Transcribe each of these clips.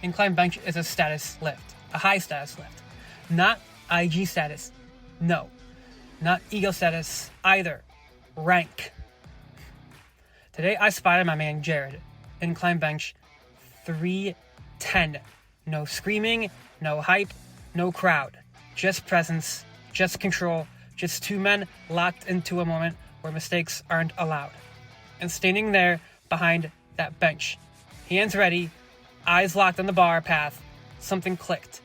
Incline bench is a status lift, a high status lift. Not IG status. No. Not ego status either. Rank. Today I spotted my man Jared. Incline bench 310. No screaming, no hype, no crowd. Just presence, just control, just two men locked into a moment where mistakes aren't allowed. And standing there behind that bench, hands ready, eyes locked on the bar path, something clicked.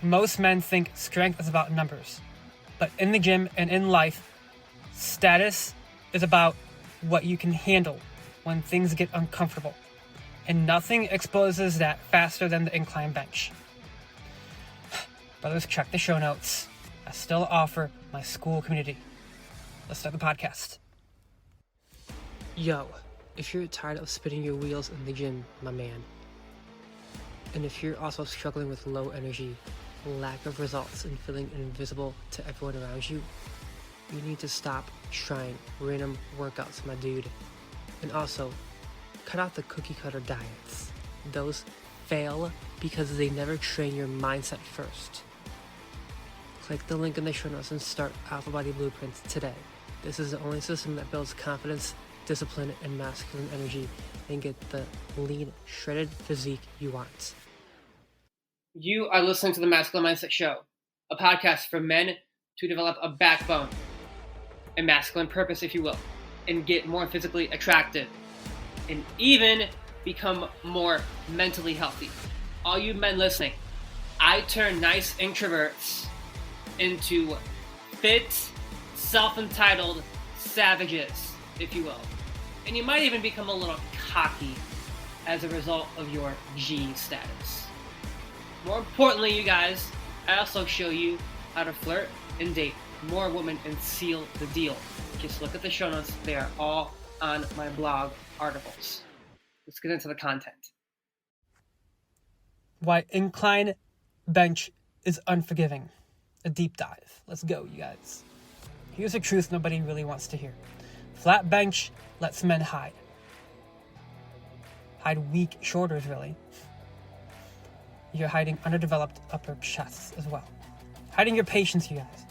Most men think strength is about numbers. But in the gym and in life, status is about what you can handle when things get uncomfortable. And nothing exposes that faster than the incline bench. Brothers, check the show notes. I still offer my SKOOL community. Let's start the podcast. Yo, if you're tired of spinning your wheels in the gym, my man, and if you're also struggling with low energy, lack of results, and feeling invisible to everyone around you, you need to stop trying random workouts, my dude. And also, cut out the cookie cutter diets. Those fail because they never train your mindset first. Click the link in the show notes and start Alpha Body Blueprint today. This is the only system that builds confidence, discipline, and masculine energy, and get the lean, shredded physique you want. You are listening to the Masculine Mindset Show, a podcast for men to develop a backbone, a masculine purpose, if you will, and get more physically attractive, and even become more mentally healthy. All you men listening, I turn nice introverts into fit, self-entitled savages, if you will. And you might even become a little cocky as a result of your G status. More importantly, you guys, I also show you how to flirt and date more women and seal the deal. Just look at the show notes. They are all on my blog articles. Let's get into the content. Why incline bench is unforgiving. A deep dive. Let's go, you guys. Here's a truth nobody really wants to hear. Flat bench lets men hide. Hide weak shoulders, really. You're hiding underdeveloped upper chests as well. Hiding your patience, you guys.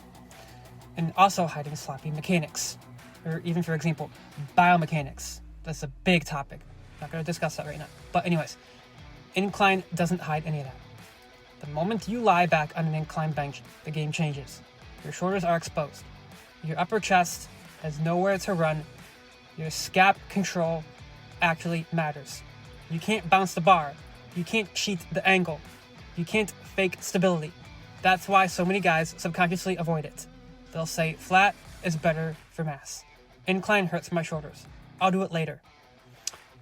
And also hiding sloppy mechanics. Or even, for example, biomechanics. That's a big topic. Not going to discuss that right now. But anyways, incline doesn't hide any of that. The moment you lie back on an incline bench, the game changes. Your shoulders are exposed. Your upper chest has nowhere to run. Your scap control actually matters. You can't bounce the bar. You can't cheat the angle. You can't fake stability. That's why so many guys subconsciously avoid it. They'll say flat is better for mass. Incline hurts my shoulders. I'll do it later.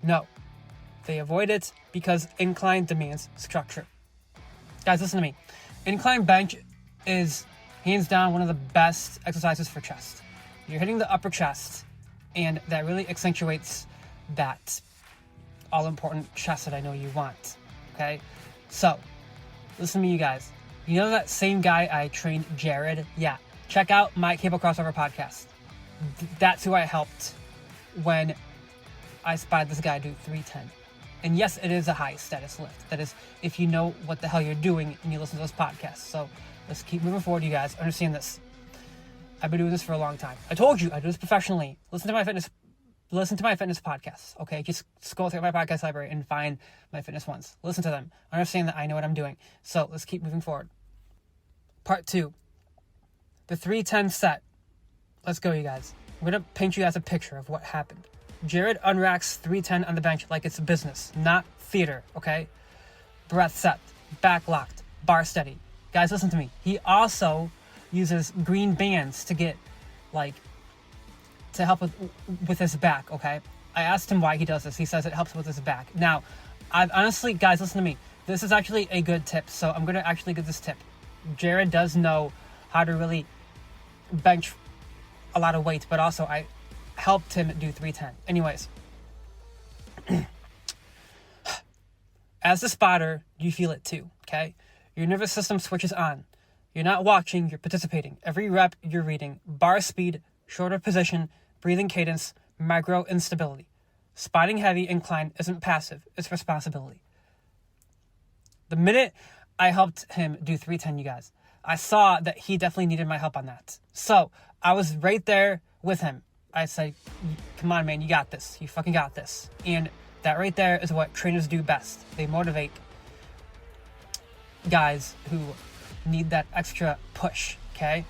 No. They avoid it because incline demands structure. Guys, listen to me. Incline bench is hands down one of the best exercises for chest. You're hitting the upper chest, and that really accentuates that all-important chest that I know you want. Okay? So, listen to me, you guys. You know that same guy I trained, Jared? Yeah. Check out my Cable Crossover podcast. That's who I helped when I spied this guy do 310. And yes, it is a high status lift. That is, if you know what the hell you're doing and you listen to those podcasts. So let's keep moving forward, you guys. Understand this. I've been doing this for a long time. I told you I do this professionally. Listen to my fitness podcasts. Okay, just scroll through my podcast library and find my fitness ones. Listen to them. Understand that I know what I'm doing. So let's keep moving forward. Part 2. The 310 set. Let's go, you guys. I'm going to paint you guys a picture of what happened. Jared unracks 310 on the bench like it's business, not theater, okay? Breath set, back locked, bar steady. Guys, listen to me. He also uses green bands to get, to help with his back, okay? I asked him why he does this. He says it helps with his back. Now, I've honestly, guys, listen to me. This is actually a good tip, so I'm going to actually give this tip. Jared does know how to really bench a lot of weight, but also I helped him do 310. Anyways, as the spotter, you feel it too, okay? Your nervous system switches on. You're not watching, you're participating. Every rep, you're reading. Bar speed, shoulder position, breathing cadence, micro instability. Spotting heavy incline isn't passive, it's responsibility. The minute I helped him do 310, you guys, I saw that he definitely needed my help on that. So I was right there with him. I said, come on, man, you got this. You fucking got this. And that right there is what trainers do best. They motivate guys who need that extra push, okay?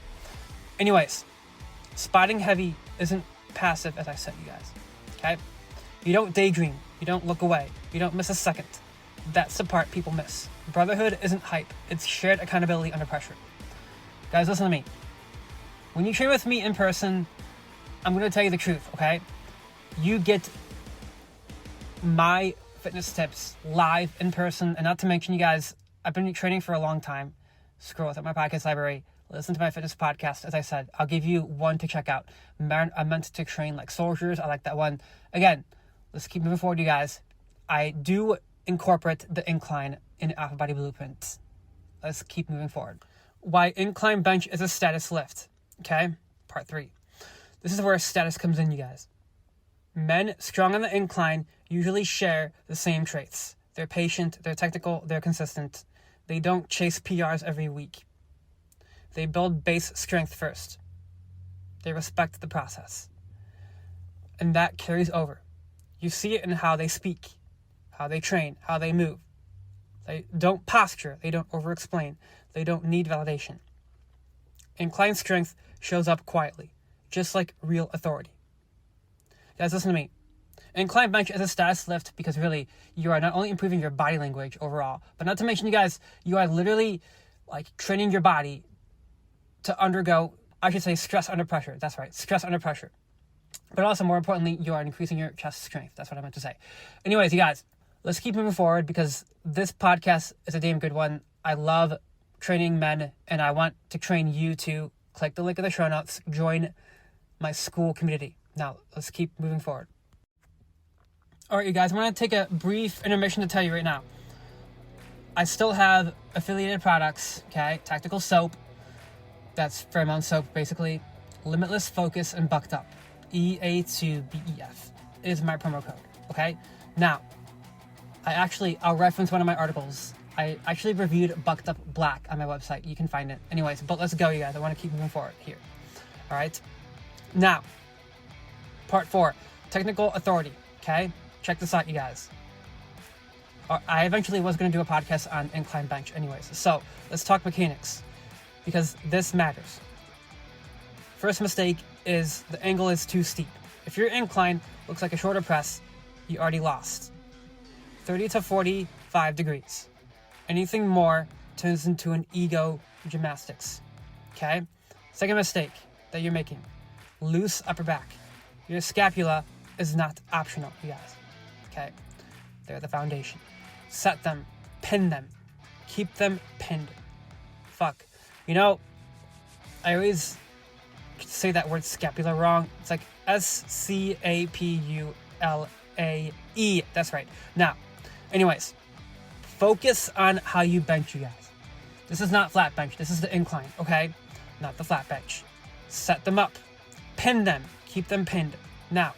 Anyways, spotting heavy isn't passive, as I said, you guys, okay? You don't daydream. You don't look away. You don't miss a second. That's the part people miss. Brotherhood isn't hype. It's shared accountability under pressure. Guys, listen to me. When you train with me in person, I'm going to tell you the truth, okay? You get my fitness tips live in person, and not to mention, you guys, I've been training for a long time. Scroll through my podcast library. Listen to my fitness podcast. As I said, I'll give you one to check out. I'm meant to train like soldiers. I like that one. Again, let's keep moving forward, you guys. I do incorporate the incline in Alpha Body Blueprint. Let's keep moving forward. Why incline bench is a status lift. Okay? Part 3. This is where status comes in, you guys. Men strong on the incline usually share the same traits. They're patient, they're technical, they're consistent. They don't chase PRs every week. They build base strength first. They respect the process. And that carries over. You see it in how they speak, how they train, how they move. They don't posture. They don't over-explain. They don't need validation. Incline strength shows up quietly, just like real authority. Guys, listen to me. Incline bench is a status lift because really, you are not only improving your body language overall, but not to mention, you guys, you are literally like training your body to undergo, I should say, stress under pressure. That's right, stress under pressure. But also, more importantly, you are increasing your chest strength. That's what I meant to say. Anyways, you guys, let's keep moving forward because this podcast is a damn good one. I love training men, and I want to train you too. Click the link in the show notes. Join my SKOOL community. Now, let's keep moving forward. All right, you guys, I want to take a brief intermission to tell you right now. I still have affiliated products, okay? Tactical Soap. That's Fairmount Soap, basically. Limitless Focus and Bucked Up. EA2BEF is my promo code, okay? Now, I'll reference one of my articles. I actually reviewed Bucked Up Black on my website. You can find it. Anyways, but let's go, you guys. I want to keep moving forward here. All right? Now, part 4, technical authority, okay? Check this out, you guys. I eventually was going to do a podcast on incline bench anyways. So, let's talk mechanics because this matters. First mistake is the angle is too steep. If your incline looks like a shoulder press, you already lost. 30 to 45 degrees. Anything more turns into an ego gymnastics. Okay? Second mistake that you're making. Loose upper back. Your scapula is not optional, you guys. Okay? They're the foundation. Set them. Pin them. Keep them pinned. Fuck. You know, I always say that word scapula wrong. It's like SCAPULAE. That's right. Now, anyways, focus on how you bench, you guys. This is not flat bench. This is the incline, okay? Not the flat bench. Set them up. Pin them. Keep them pinned. Now,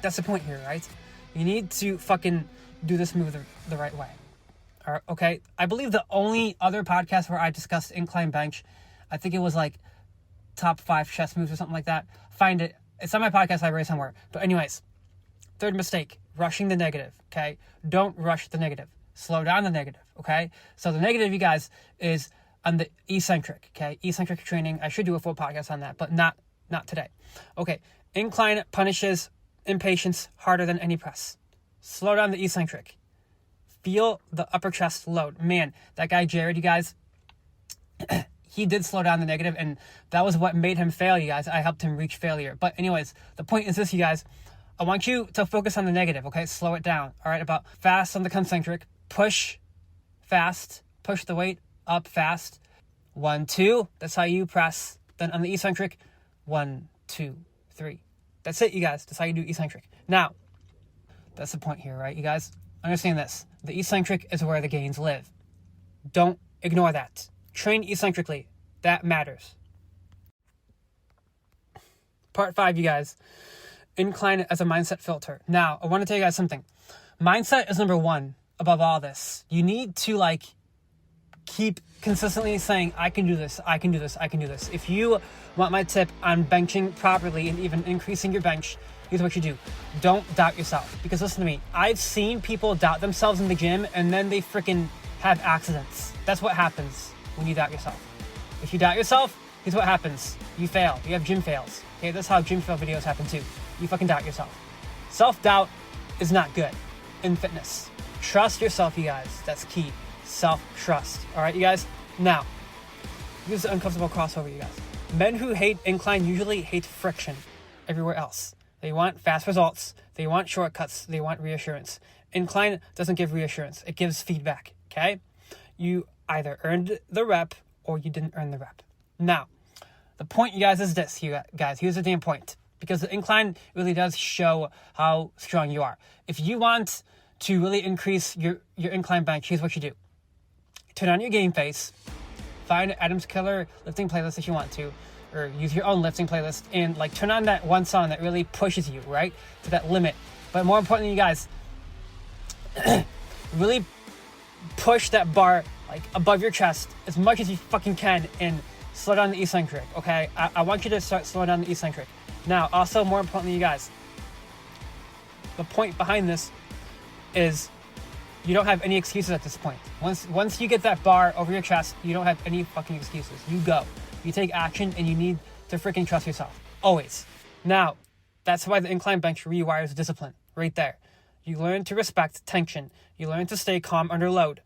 that's the point here, right? You need to fucking do this move the right way. All right, okay? I believe the only other podcast where I discussed incline bench, I think it was like top 5 chest moves or something like that. Find it. It's on my podcast library somewhere. But anyways, third mistake, rushing the negative, okay? Don't rush the negative. Slow down the negative, okay? So the negative, you guys, is on the eccentric, okay? Eccentric training. I should do a full podcast on that, but not today. Okay, incline punishes impatience harder than any press. Slow down the eccentric. Feel the upper chest load. Man, that guy Jared, you guys, he did slow down the negative, and that was what made him fail, you guys. I helped him reach failure. But anyways, the point is this, you guys. I want you to focus on the negative, okay? Slow it down, all right? About fast on the concentric. Push fast. Push the weight up fast. 1, 2. That's how you press. Then on the eccentric, 1, 2, 3. That's it, you guys. That's how you do eccentric. Now, that's the point here, right, you guys? Understand this. The eccentric is where the gains live. Don't ignore that. Train eccentrically. That matters. Part 5, you guys. Incline as a mindset filter. Now, I want to tell you guys something. Mindset is number 1 above all this, you need to like keep consistently saying, I can do this, I can do this, I can do this. If you want my tip on benching properly and even increasing your bench, here's what you do. Don't doubt yourself. Because listen to me, I've seen people doubt themselves in the gym and then they freaking have accidents. That's what happens when you doubt yourself. If you doubt yourself, here's what happens. You fail. You have gym fails. Okay, that's how gym fail videos happen too. You fucking doubt yourself. Self-doubt is not good in fitness. Trust yourself, you guys. That's key. Self-trust. All right, you guys? Now, here's the uncomfortable crossover, you guys. Men who hate incline usually hate friction everywhere else. They want fast results. They want shortcuts. They want reassurance. Incline doesn't give reassurance. It gives feedback, okay? You either earned the rep or you didn't earn the rep. Now, the point, you guys, is this, you guys. Here's the damn point. Because the incline really does show how strong you are. If you want to really increase your incline bench, here's what you do. Turn on your game face. Find Adam's Killer lifting playlist if you want to. Or use your own lifting playlist. And like turn on that one song that really pushes you, right? To that limit. But more importantly, you guys, really push that bar like above your chest as much as you fucking can and slow down the eccentric, okay? I want you to start slowing down the eccentric. Now, also more importantly, you guys, the point behind this is you don't have any excuses at this point. Once you get that bar over your chest, you don't have any fucking excuses. You go. You take action and you need to freaking trust yourself. Always. Now, that's why the incline bench rewires discipline. Right there. You learn to respect tension. You learn to stay calm under load.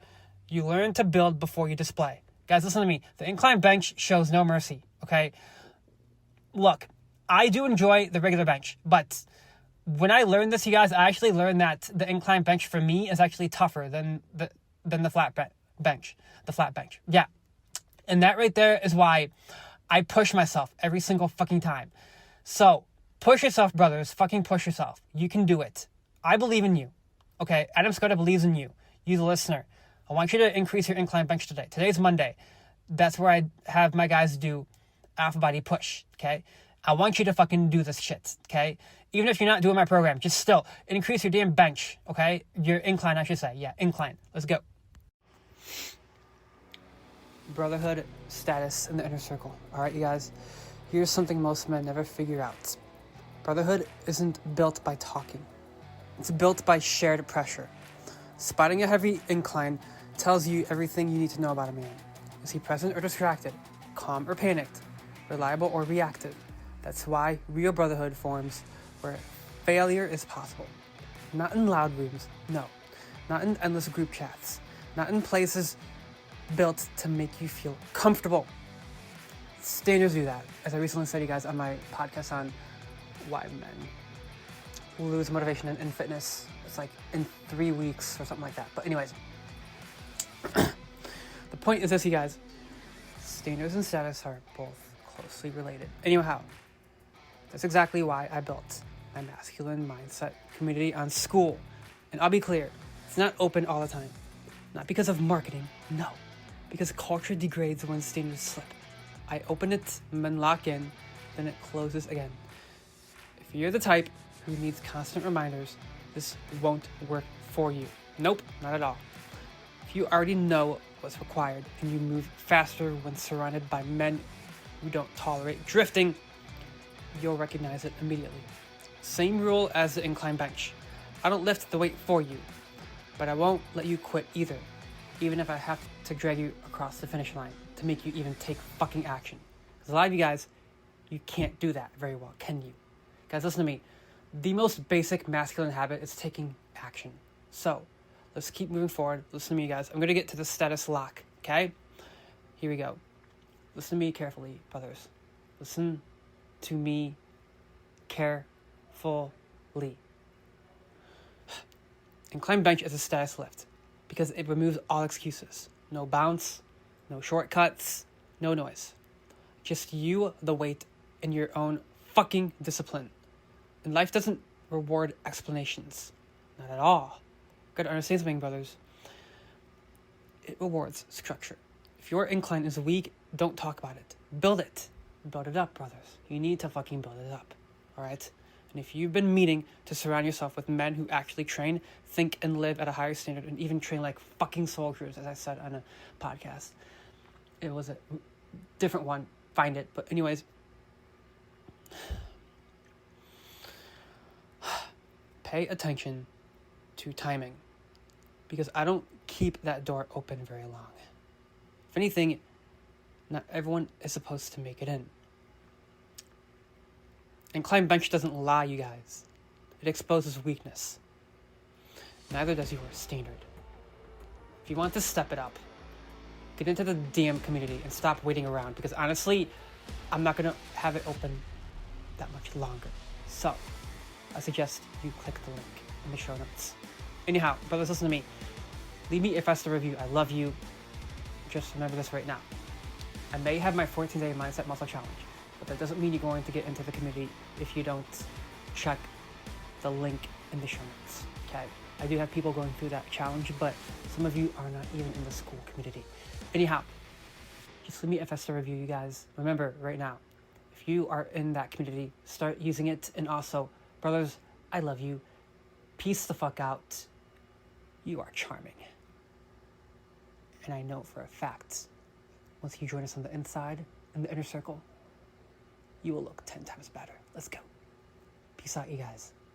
You learn to build before you display. Guys, listen to me. The incline bench shows no mercy, okay? Look, I do enjoy the regular bench, but when I learned this, you guys, I actually learned that the incline bench for me is actually tougher than the flat bench. The flat bench. Yeah. And that right there is why I push myself every single fucking time. So, push yourself, brothers. Fucking push yourself. You can do it. I believe in you. Okay? Adam Scott believes in you. You, the listener. I want you to increase your incline bench today. Today's Monday. That's where I have my guys do alpha body push. Okay? I want you to fucking do this shit. Okay? Even if you're not doing my program, just still increase your damn bench. Okay? Your incline, I should say. Yeah, incline. Let's go. Brotherhood, status, and the inner circle. All right, you guys. Here's something most men never figure out. Brotherhood isn't built by talking. It's built by shared pressure. Spotting a heavy incline tells you everything you need to know about a man. Is he present or distracted? Calm or panicked? Reliable or reactive? That's why real brotherhood forms where failure is possible. Not in loud rooms, no. Not in endless group chats. Not in places built to make you feel comfortable. Standards do that. As I recently said, you guys, on my podcast on why men lose motivation in fitness. It's like in 3 weeks or something like that. But anyways, the point is this, you guys. Standards and status are both closely related. Anyhow, that's exactly why I built my masculine mindset community on SKOOL. And I'll be clear, it's not open all the time. Not because of marketing, no. Because culture degrades when standards slip. I open it, men lock in, then it closes again. If you're the type who needs constant reminders, this won't work for you. Nope, not at all. If you already know what's required and you move faster when surrounded by men who don't tolerate drifting, you'll recognize it immediately. Same rule as the incline bench. I don't lift the weight for you, but I won't let you quit either, even if I have to drag you across the finish line to make you even take fucking action. Because a lot of you guys, you can't do that very well, can you? Guys, listen to me. The most basic masculine habit is taking action. So, let's keep moving forward. Listen to me, guys. I'm going to get to the status lock, okay? Here we go. Listen to me carefully, brothers. Listen to me carefully. Incline bench is a status lift because it removes all excuses. No bounce, no shortcuts, no noise. Just you, the weight, and your own fucking discipline. And life doesn't reward explanations. Not at all. Gotta understand something, brothers. It rewards structure. If your incline is weak, don't talk about it. Build it. Build it up, brothers. You need to fucking build it up. Alright? And if you've been meaning to surround yourself with men who actually train, think, and live at a higher standard, and even train like fucking soldiers, as I said on a podcast, it was a different one, find it. But anyways, pay attention to timing, because I don't keep that door open very long. If anything, not everyone is supposed to make it in. Incline bench doesn't lie, you guys. It exposes weakness. Neither does your standard. If you want to step it up, get into the DM community and stop waiting around, because honestly, I'm not going to have it open that much longer. So, I suggest you click the link in the show notes. Anyhow, brothers, listen to me. Leave me a 5-star review. I love you. Just remember this right now. I may have my 14-day mindset muscle challenge, but that doesn't mean you're going to get into the community if you don't check the link in the show notes, okay? I do have people going through that challenge, but some of you are not even in the SKOOL community. Anyhow, just leave me a 5-star review, you guys. Remember, right now, if you are in that community, start using it. And also, brothers, I love you. Peace the fuck out. You are charming. And I know for a fact, once you join us on the inside, in the inner circle, you will look 10 times better. Let's go. Peace out, you guys.